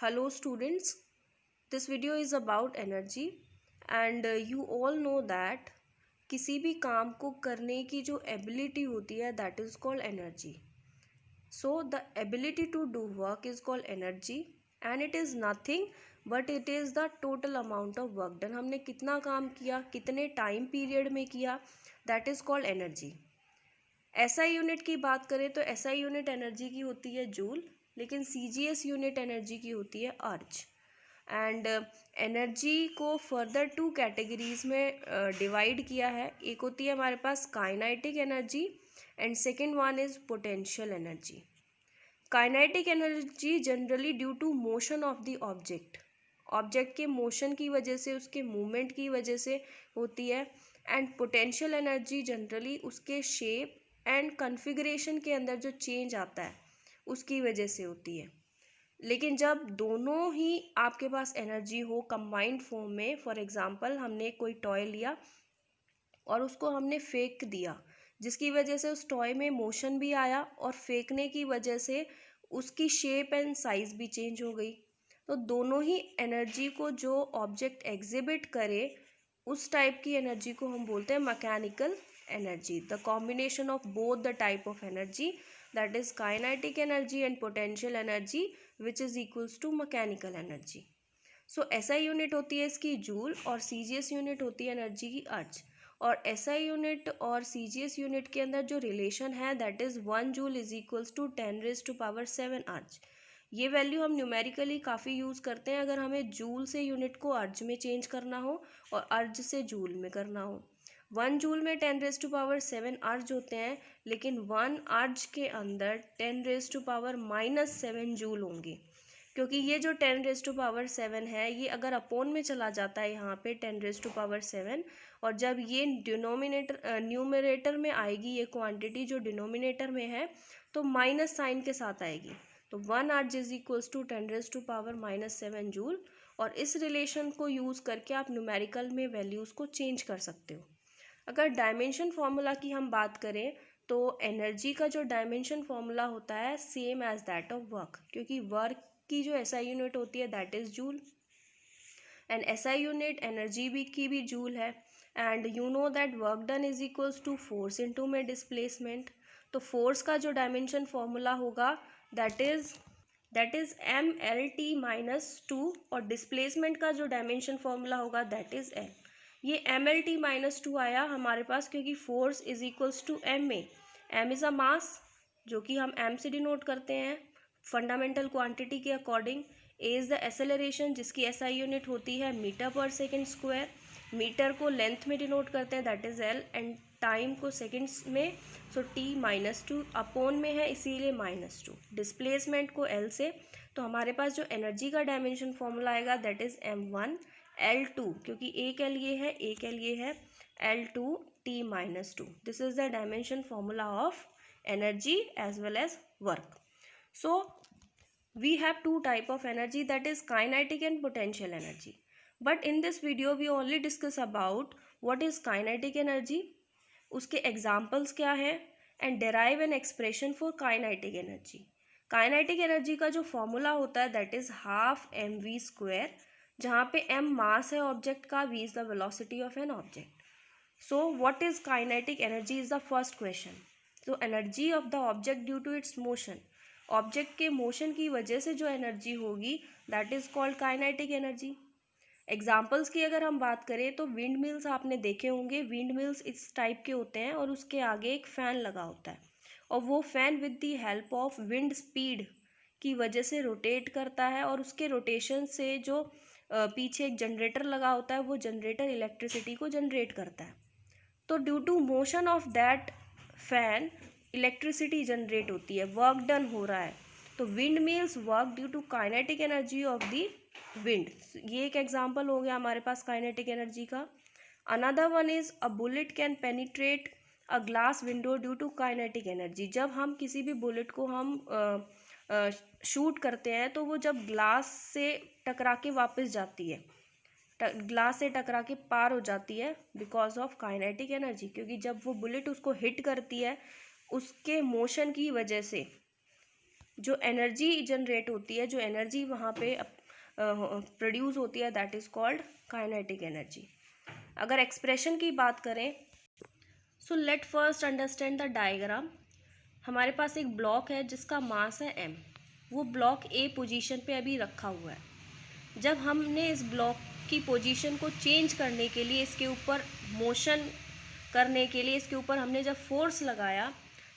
Hello students, this video is about energy and you all know that किसी भी काम को करने की जो एबिलिटी होती है that is called energy. So the ability to do work is called energy and it is nothing but it is the total amount of work done. हमने कितना काम किया, कितने टाइम पीरियड में किया, that is called energy. SI unit की बात करें तो SI यूनिट एनर्जी की होती है जूल, लेकिन CGS यूनिट एनर्जी की होती है अर्ज. एंड एनर्जी को फर्दर टू कैटेगरीज में डिवाइड किया है. एक होती है हमारे पास kinetic energy and second one is potential energy. Kinetic energy generally due to motion of the object के मोशन की वजह से, उसके मूवमेंट की वजह से होती है. एंड पोटेंशियल एनर्जी जनरली उसके शेप एंड कॉन्फ़िगरेशन के अंदर जो चेंज आता है उसकी वजह से होती है. लेकिन जब दोनों ही आपके पास एनर्जी हो कंबाइंड फॉर्म में, फॉर एग्जांपल हमने कोई टॉय लिया और उसको हमने फेंक दिया, जिसकी वजह से उस टॉय में मोशन भी आया और फेंकने की वजह से उसकी शेप एंड साइज़ भी चेंज हो गई. तो दोनों ही एनर्जी को जो ऑब्जेक्ट एग्जिबिट करे उस टाइप की एनर्जी को हम बोलते हैं mechanical energy. The combination of both the type of energy, that is kinetic energy and potential energy, which is equals to mechanical energy. So SI unit होती है इसकी जूल और CGS यूनिट होती है एनर्जी की अर्ज. और SI unit और CGS unit के अंदर जो रिलेशन है that is 1 joule is equals to 10⁻⁷ erg. ये वैल्यू हम न्यूमेरिकली काफ़ी यूज़ करते हैं अगर हमें जूल से यूनिट को अर्ज में चेंज करना हो और अर्ज से जूल में करना हो. 1 जूल में 10⁻⁷ अर्ज होते हैं, लेकिन 1 अर्ज के अंदर 10⁻⁻7 जूल होंगे, क्योंकि ये जो 10⁻7 है ये अगर अपोन में चला जाता है यहाँ पे 10⁻7, और जब ये न्यूमरेटर में आएगी ये क्वांटिटी जो डिनोमिनेटर में है तो माइनस साइन के साथ आएगी. तो 1 अर्ज इज इक्वल्स टू 10⁻⁻7 जूल. और इस रिलेशन को यूज़ करके आप न्यूमेरिकल में वैल्यूज़ को चेंज कर सकते हो. अगर डायमेंशन फार्मूला की हम बात करें तो एनर्जी का जो डायमेंशन फार्मूला होता है same as that of work, क्योंकि वर्क की जो SI यूनिट होती है that is joule and SI unit energy भी की भी जूल है. And you know that work done is equals to force into में डिस्प्लेसमेंट. तो फोर्स का जो डायमेंशन फार्मूला होगा दैट इज़ MLT-2 और डिस्प्लेसमेंट का जो डायमेंशन फार्मूला होगा दैट इज़ L. ये MLT-2 आया हमारे पास क्योंकि force is equals to MA. M is a mass जो कि हम M से डिनोट करते हैं फंडामेंटल क्वांटिटी के according. A is the acceleration जिसकी SI यूनिट होती है metre per second square. Metre को लेंथ में डिनोट करते हैं that is L and time को सेकेंड्स में, सो T-2 अपॉन में है इसीलिए -2. डिस्प्लेसमेंट को L से, तो हमारे पास जो एनर्जी का डायमेंशन फॉर्मूला आएगा दैट इज़ M1 L2, क्योंकि एक L ये है एक L ये है, L2 T-2. This is the dimension formula of energy as well as work. So we have two type of energy, that is kinetic and potential energy. But in this video we only discuss about what is kinetic energy, उसके examples क्या हैं, and derive an expression for kinetic energy. kinetic energy का जो formula होता है that is half mv², जहाँ पे m mass है ऑब्जेक्ट का, v is the velocity of an object. So what is kinetic energy is the first question. So energy of the object due to its motion, object के motion की वजह से जो energy होगी that is called kinetic energy. Examples की अगर हम बात करें तो विंड मिल्स आपने देखे होंगे. विंड मिल्स इस टाइप के होते हैं और उसके आगे एक फ़ैन लगा होता है और वो fan with the help of wind speed की वजह से रोटेट करता है और उसके रोटेशन से जो पीछे एक जनरेटर लगा होता है वो जनरेटर इलेक्ट्रिसिटी को जनरेट करता है. तो due to motion of that fan electricity generate होती है, वर्क डन हो रहा है. तो wind mills work due to kinetic energy of the wind. ये एक एग्जांपल हो गया हमारे पास काइनेटिक एनर्जी का. Another one is a bullet can penetrate a glass window due to kinetic energy. जब हम किसी भी बुलेट को हम शूट करते हैं तो वो जब ग्लास से टकरा के वापस जाती है, ग्लास से टकरा के पार हो जाती है बिकॉज ऑफ काइनेटिक एनर्जी, क्योंकि जब वो बुलेट उसको हिट करती है उसके मोशन की वजह से जो एनर्जी जनरेट होती है, जो एनर्जी वहाँ पे प्रोड्यूस होती है, that is called kinetic energy. अगर एक्सप्रेशन की बात करें, so let first understand the diagram. हमारे पास एक ब्लॉक है जिसका मास है m। वो ब्लॉक ए पोजीशन पे अभी रखा हुआ है। जब हमने इस ब्लॉक की पोजीशन को चेंज करने के लिए, इसके ऊपर मोशन करने के लिए, इसके ऊपर हमने जब फोर्स लगाया,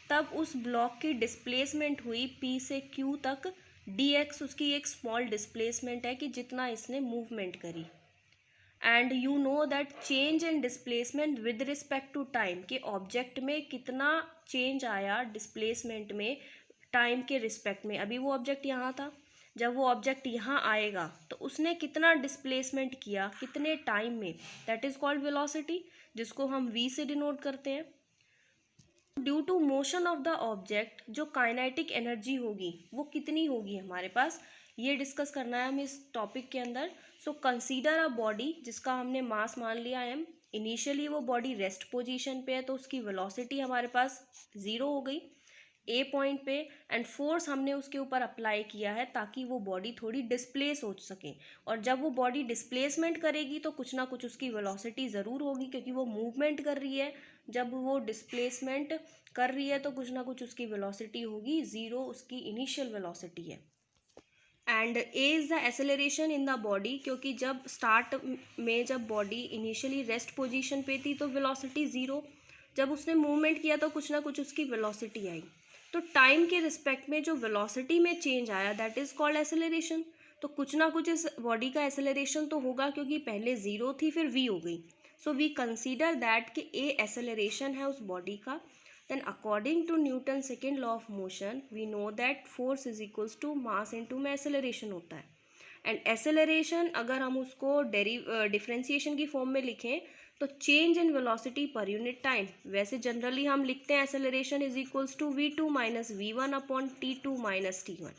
तब उस ब्लॉक की डिस्प्लेसमेंट हुई P से Q तक dx। उसकी एक स्मॉल डिस्प्लेसमेंट है कि जितना इसने मूवमेंट करी। And you know that change in displacement with respect to time, कि ऑब्जेक्ट में कितना चेंज आया डिस्प्लेसमेंट में टाइम के रिस्पेक्ट में। अभी वो ऑब्जेक्ट यहाँ था, जब वो ऑब्जेक्ट यहाँ आएगा तो उसने कितना डिस्प्लेसमेंट किया, कितने टाइम में, दैट इज कॉल्ड वेलोसिटी, जिसको हम v से डिनोट करते हैं। Due to motion of the object जो काइनेटिक एनर्जी होगी वो कितनी होगी हमारे पास, ये डिस्कस करना है हमें इस टॉपिक के अंदर। सो कंसीडर अ बॉडी जिसका हमने मास मान लिया m। इनिशियली वो बॉडी रेस्ट पोजीशन पे है, तो उसकी वेलोसिटी हमारे पास 0 हो गई ए पॉइंट पे, एंड फोर्स हमने उसके ऊपर अप्लाई किया है ताकि वो बॉडी थोड़ी डिस्प्लेस हो सके। और जब वो बॉडी डिस्प्लेसमेंट करेगी तो कुछ ना कुछ उसकी वेलोसिटी ज़रूर होगी, क्योंकि वो मूवमेंट कर रही है। जब वो डिस्प्लेसमेंट कर रही है तो कुछ ना कुछ उसकी वेलोसिटी होगी, 0 उसकी इनिशियल वेलोसिटी है। And A is the acceleration in the body, क्योंकि जब स्टार्ट में जब बॉडी इनिशियली रेस्ट पोजीशन पे थी तो वेलोसिटी 0, जब उसने मूवमेंट किया तो कुछ ना कुछ उसकी वेलोसिटी आई। तो टाइम के रिस्पेक्ट में जो वेलोसिटी में चेंज आया, दैट इज़ कॉल्ड एसेलरेशन। तो कुछ ना कुछ इस बॉडी का एसेलरेशन तो होगा, क्योंकि पहले 0 थी फिर v हो गई। सो वी कंसीडर दैट कि ए एसेलरेशन है उस बॉडी का। then according to Newton's second law of motion we know that force is equals to mass into में acceleration होता है। एंड एक्सेलरेशन अगर हम उसको डिफ्रेंसिएशन की फॉर्म में लिखें तो change in velocity per unit time. वैसे जनरली हम लिखते हैं acceleration is equals to v2 minus v1 upon t2 minus t1,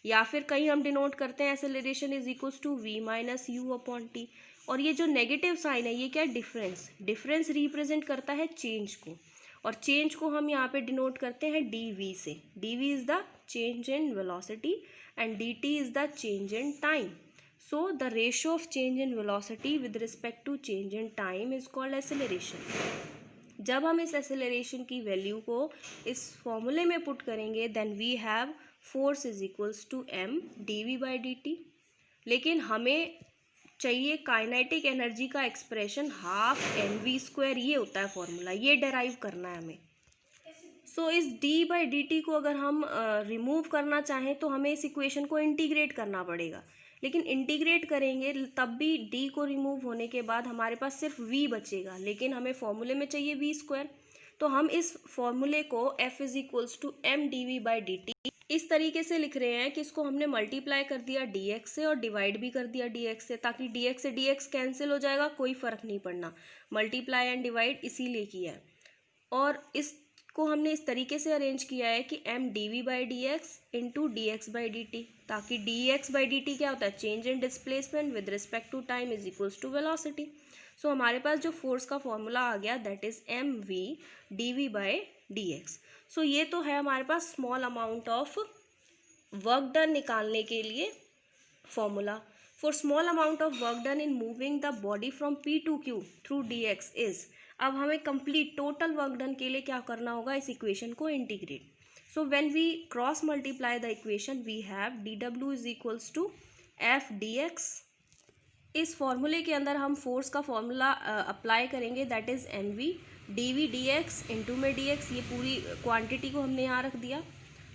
या फिर कहीं हम डिनोट करते हैं acceleration is equals to v minus u upon t। और ये जो नेगेटिव साइन है ये क्या है, डिफरेंस। डिफरेंस रिप्रेजेंट करता है चेंज को, और चेंज को हम यहाँ पे डिनोट करते हैं dv से। dv is the change in velocity and dt is the change in time. So the ratio of change in velocity with respect to change in time is called acceleration. जब हम इस acceleration की value को इस फॉर्मूले में put करेंगे then we have force is equals to m dv by dt। लेकिन हमें चाहिए काइनेटिक एनर्जी का एक्सप्रेशन हाफ mv², ये होता है फॉर्मूला, ये डेराइव करना है हमें। सो इस d बाई डी टी को अगर हम रिमूव करना चाहें तो हमें इस इक्वेशन को इंटीग्रेट करना पड़ेगा। लेकिन इंटीग्रेट करेंगे तब भी d को रिमूव होने के बाद हमारे पास सिर्फ v बचेगा, लेकिन हमें फॉर्मूले में चाहिए v²। तो हम इस फॉर्मूले को f is equals to m d we by D t इस तरीके से लिख रहे हैं कि इसको हमने मल्टीप्लाई कर दिया dx से और डिवाइड भी कर दिया dx से, ताकि dx से dx कैंसिल हो जाएगा, कोई फ़र्क नहीं पड़ना। मल्टीप्लाई एंड डिवाइड इसीलिए किया है। और इसको हमने इस तरीके से अरेंज किया है कि m dv by D x into D X by D T, ताकि dx बाई डी टी क्या होता है, change in displacement with respect to time is equals to velocity. So हमारे पास जो फोर्स का फॉर्मूला आ गया that is M we D we by D X. So ये तो है हमारे पास small amount of work done निकालने के लिए formula. For small amount of work done in moving the body from p to q through dx इज। अब हमें कंप्लीट टोटल वर्क डन के लिए क्या करना होगा, इस इक्वेशन को integrate. So when we cross multiply the equation we have dw is equals to f dx। इस फॉर्मूले के अंदर हम फोर्स का फॉर्मूला अप्लाई करेंगे, that is M we D v d x into में डी एक्स। ये पूरी क्वांटिटी को हमने यहाँ रख दिया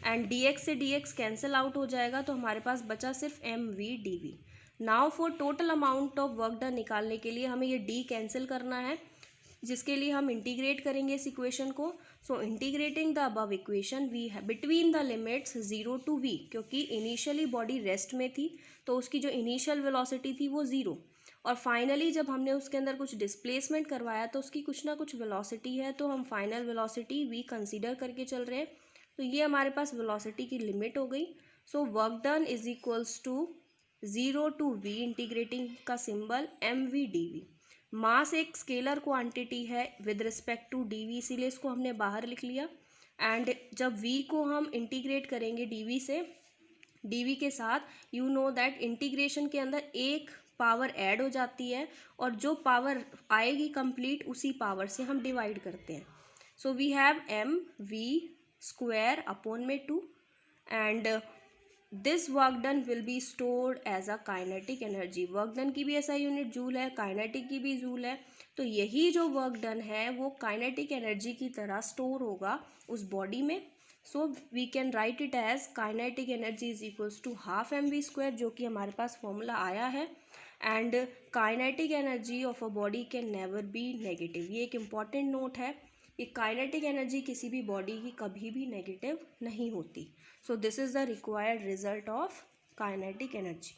एंड डी एक्स से डी एक्स कैंसिल आउट हो जाएगा, तो हमारे पास बचा सिर्फ m we D v. Now for total amount of work done निकालने के लिए हमें ये डी कैंसिल करना है, जिसके लिए हम इंटीग्रेट करेंगे इस इक्वेशन को। So integrating the above equation we है between the limits 0 to v, क्योंकि इनिशियली बॉडी रेस्ट में थी तो उसकी जो इनिशियल वेलोसिटी थी वो 0, और फाइनली जब हमने उसके अंदर कुछ डिस्प्लेसमेंट करवाया तो उसकी कुछ ना कुछ वेलोसिटी है, तो हम फाइनल वेलोसिटी v कंसीडर करके चल रहे हैं। तो ये हमारे पास वेलोसिटी की लिमिट हो गई। So work done is equals to 0 to v, integrating का symbol M we D V. Mass एक स्केलर क्वांटिटी है with respect to D V, इसीलिए इसको हमने बाहर लिख लिया। एंड जब v को हम इंटीग्रेट करेंगे डी वी से dv के साथ यू नो दैट इंटीग्रेशन के अंदर एक पावर ऐड हो जाती है और जो पावर आएगी कंप्लीट उसी पावर से हम डिवाइड करते हैं. So we have m v square upon में 2 and this work done will be stored as a kinetic energy. Work done की भी ऐसा यूनिट जूल है, काइनेटिक की भी जूल है. तो यही जो वर्क डन है वो काइनेटिक एनर्जी की तरह स्टोर होगा उस बॉडी में. So we can write it as kinetic energy is equals to half m v square, जो कि हमारे पास फॉर्मूला आया है. And kinetic energy of a body can never be negative. ये एक इम्पॉर्टेंट नोट है कि काइनेटिक एनर्जी किसी भी बॉडी की कभी भी नेगेटिव नहीं होती. So this is the required result of kinetic energy.